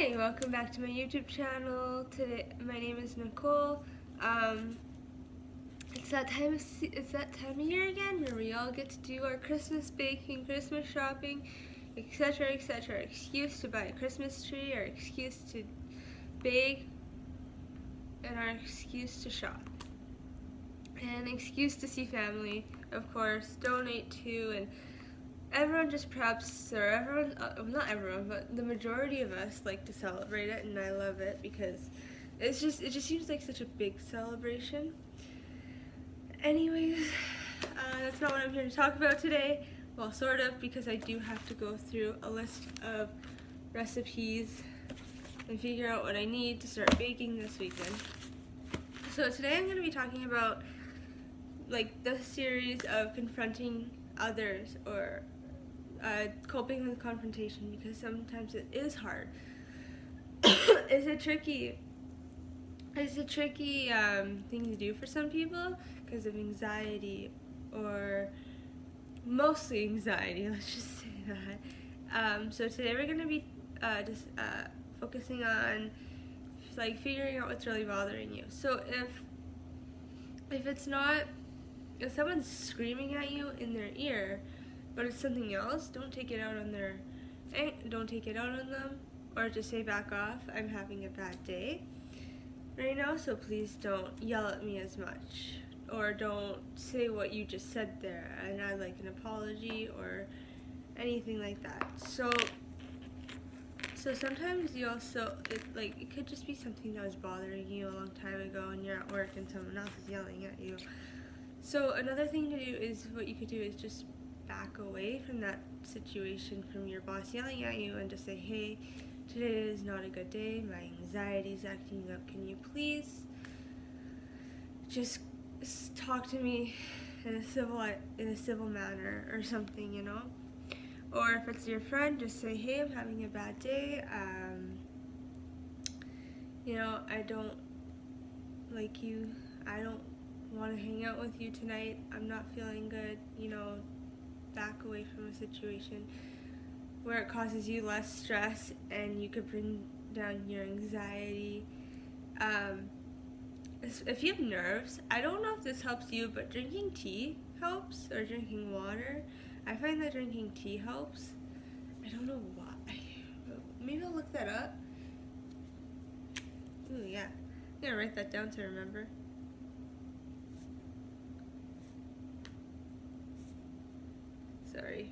Hey, welcome back to my YouTube channel. Today, my name is Nicole. Um, it's that time of year again where we all get to do our Christmas baking, Christmas shopping, etc., etc. Excuse to buy a Christmas tree, our excuse to bake, and our excuse to shop, and excuse to see family, of course. Donate to, and everyone just preps, or everyone, not everyone, but the majority of us like to celebrate it, and I love it because it just seems like such a big celebration. Anyways, that's not what I'm here to talk about today. Well, sort of, because I do have to go through a list of recipes and figure out what I need to start baking this weekend. So today I'm going to be talking about like the series of confronting others, or coping with confrontation, because sometimes it is hard. It's a tricky thing to do for some people because of anxiety, or mostly anxiety, let's just say that. So today we're going to be just focusing on like figuring out what's really bothering you. So if someone's screaming at you in their ear, but it's something else, don't take it out on them, or just say, back off, I'm having a bad day right now, so please don't yell at me as much, or don't say what you just said there and add like an apology or anything like that. So sometimes you also, it could just be something that was bothering you a long time ago, and you're at work and someone else is yelling at you. So another thing to do is, what you could do is just back away from that situation, from your boss yelling at you, and just say, hey, today is not a good day, my anxiety is acting up, can you please just talk to me in a civil manner, or something, you know? Or if it's your friend, just say, hey, I'm having a bad day, I don't like you, I don't want to hang out with you tonight, I'm not feeling good, back away from a situation where it causes you less stress and you could bring down your anxiety. If you have nerves, I don't know if this helps you, but drinking tea helps, or drinking water. I find that drinking tea helps. I don't know why. Maybe I'll look that up. Ooh, yeah. I'm gonna write that down to remember. Sorry.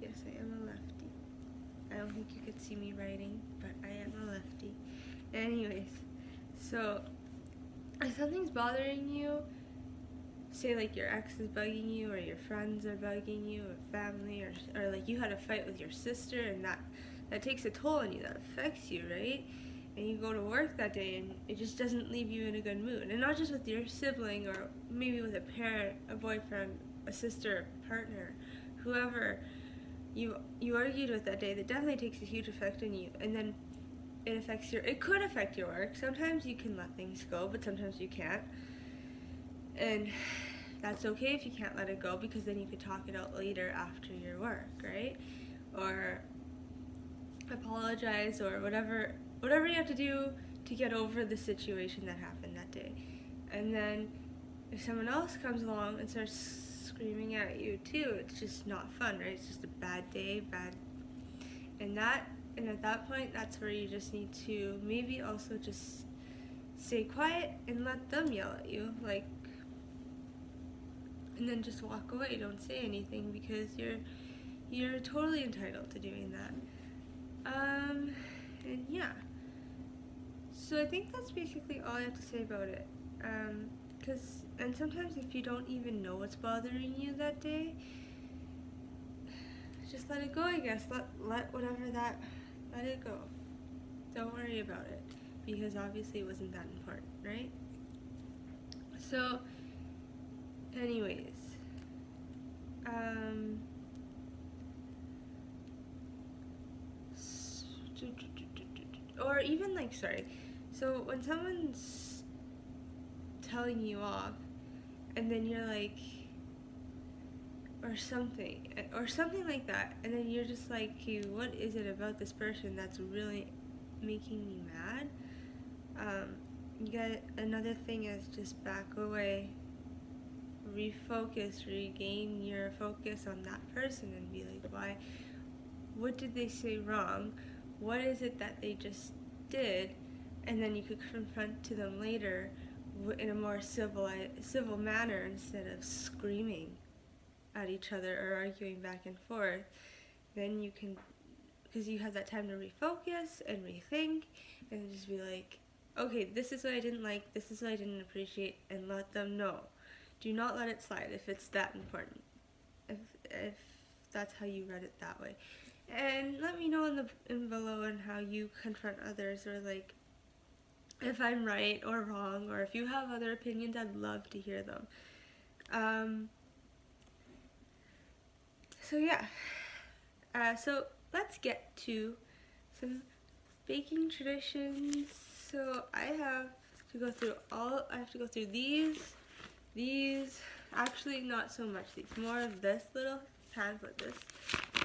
Yes, I am a lefty. I don't think you could see me writing, but I am a lefty. Anyways, so if something's bothering you, say like your ex is bugging you, or your friends are bugging you, or family, or like you had a fight with your sister, and that takes a toll on you, that affects you, right? And you go to work that day and it just doesn't leave you in a good mood. And not just with your sibling, or maybe with a parent, a boyfriend, a sister, a partner, whoever you argued with that day, that definitely takes a huge effect on you. And then it could affect your work. Sometimes you can let things go, but sometimes you can't. And that's okay if you can't let it go, because then you could talk it out later after your work, right? Or apologize, or whatever you have to do to get over the situation that happened that day. And then if someone else comes along and starts screaming at you too, it's just not fun, right? It's just a bad day, and at that point, that's where you just need to maybe also just stay quiet and let them yell at you, and then just walk away. Don't say anything, because you're totally entitled to doing that. And yeah. So I think that's basically all I have to say about it. And sometimes if you don't even know what's bothering you that day, just let it go, I guess. Let it go. Don't worry about it, because obviously it wasn't that important, right? So, anyways, or even so when someone's telling you off, and then you're like, or something like that, and then you're just like, hey, what is it about this person that's really making me mad. You got another thing is just back away, refocus, regain your focus on that person and be like, why, what did they say wrong? What is it that they just did? And then you could confront to them later in a more civil manner instead of screaming at each other or arguing back and forth. Then you can, because you have that time to refocus and rethink and just be like, okay, this is what I didn't like, this is what I didn't appreciate, and let them know. Do not let it slide if it's that important, if that's how you read it that way. And let me know in below on how you confront others, or like if I'm right or wrong, or if you have other opinions. I'd love to hear them. So yeah, so let's get to some baking traditions. So I have to go through these, actually not so much these, more of this little pamphlet. This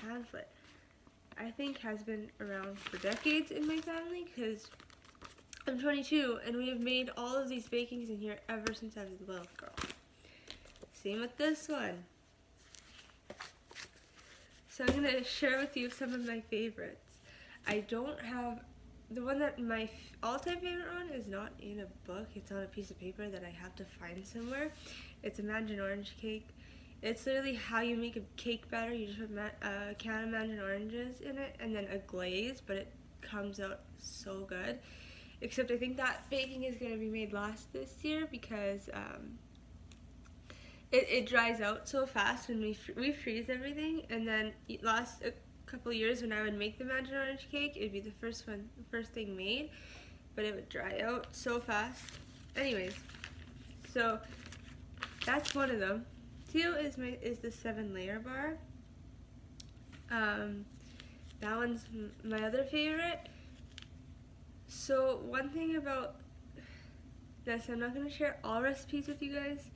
pamphlet I think has been around for decades in my family, because I'm 22 and we have made all of these bakings in here ever since I was a little girl. Same with this one. So I'm going to share with you some of my favorites. I don't have, the one that my all-time favorite one is not in a book. It's on a piece of paper that I have to find somewhere. It's a mandarin orange cake. It's literally how you make a cake batter. You just put a can of mandarin oranges in it and then a glaze, but it comes out so good. Except I think that baking is going to be made last this year because it dries out so fast when we freeze everything, and then last a couple years when I would make the mandarin orange cake, it'd be the first thing made, but it would dry out so fast. Anyways, so that's one of them. Two is the 7-layer bar. That one's my other favorite. So one thing about this, I'm not going to share all recipes with you guys.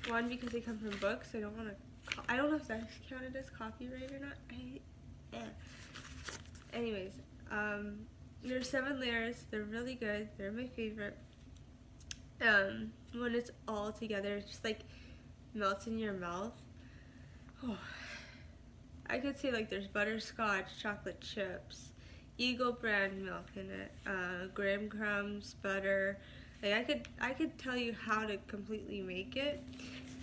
One, because they come from books. I don't know if that's counted as copyright or not. Anyways, there's 7 layers. They're really good. They're my favorite. When it's all together, it just like melts in your mouth. Oh, I could say like there's butterscotch, chocolate chips, Eagle brand milk in it, graham crumbs, butter. Like I could tell you how to completely make it,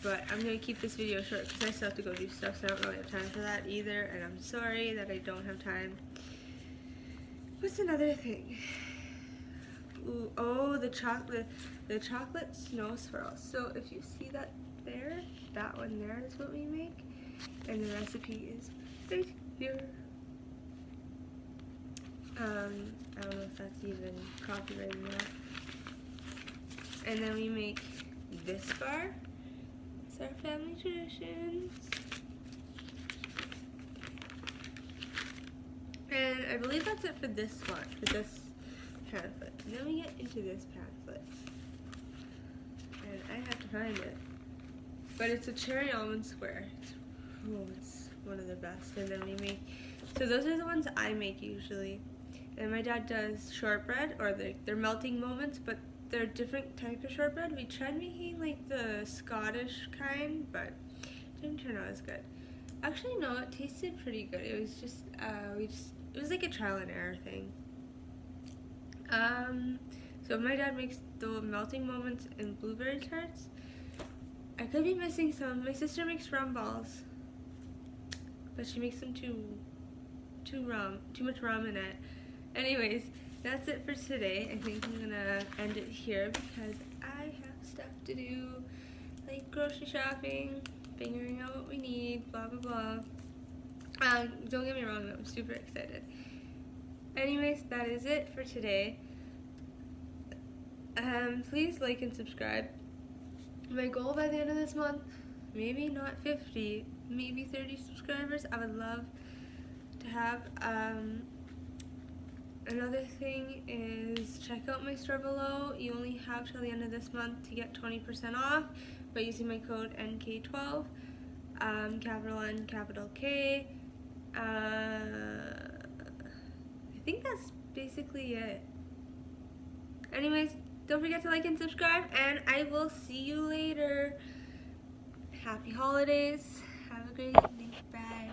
but I'm gonna keep this video short because I still have to go do stuff, so I don't really have time for that either, and I'm sorry that I don't have time. What's another thing? Ooh, oh, the chocolate snow swirls. So if you see that there, that one there is what we make, and the recipe is right here. I don't know if that's even copyrighted or not. And then we make this bar. It's our family traditions. And I believe that's it for this one, for this pamphlet. And then we get into this pamphlet. And I have to find it. But it's a cherry almond square. It's one of the best. And then we make, so those are the ones I make usually. And my dad does shortbread, or they're melting moments, but they're different type of shortbread. We tried making like the Scottish kind, but it didn't turn out as good. Actually, no, it tasted pretty good. It was just, it was like a trial and error thing. So my dad makes the melting moments and blueberry tarts. I could be missing some. My sister makes rum balls, but she makes them too much rum in it. Anyways, that's it for today. I think I'm gonna end it here because I have stuff to do, like grocery shopping, figuring out what we need, blah blah blah. Don't get me wrong, I'm super excited. Anyways, that is it for today. Please like and subscribe. My goal by the end of this month, maybe not 50, maybe 30 subscribers. I would love to have. Another thing is check out my store below. You only have till the end of this month to get 20% off by using my code NK12, capital N, capital K. I think that's basically basically it. Anyways, don't forget to like and subscribe, and I will see you later. Happy holidays. Have a great evening. Bye.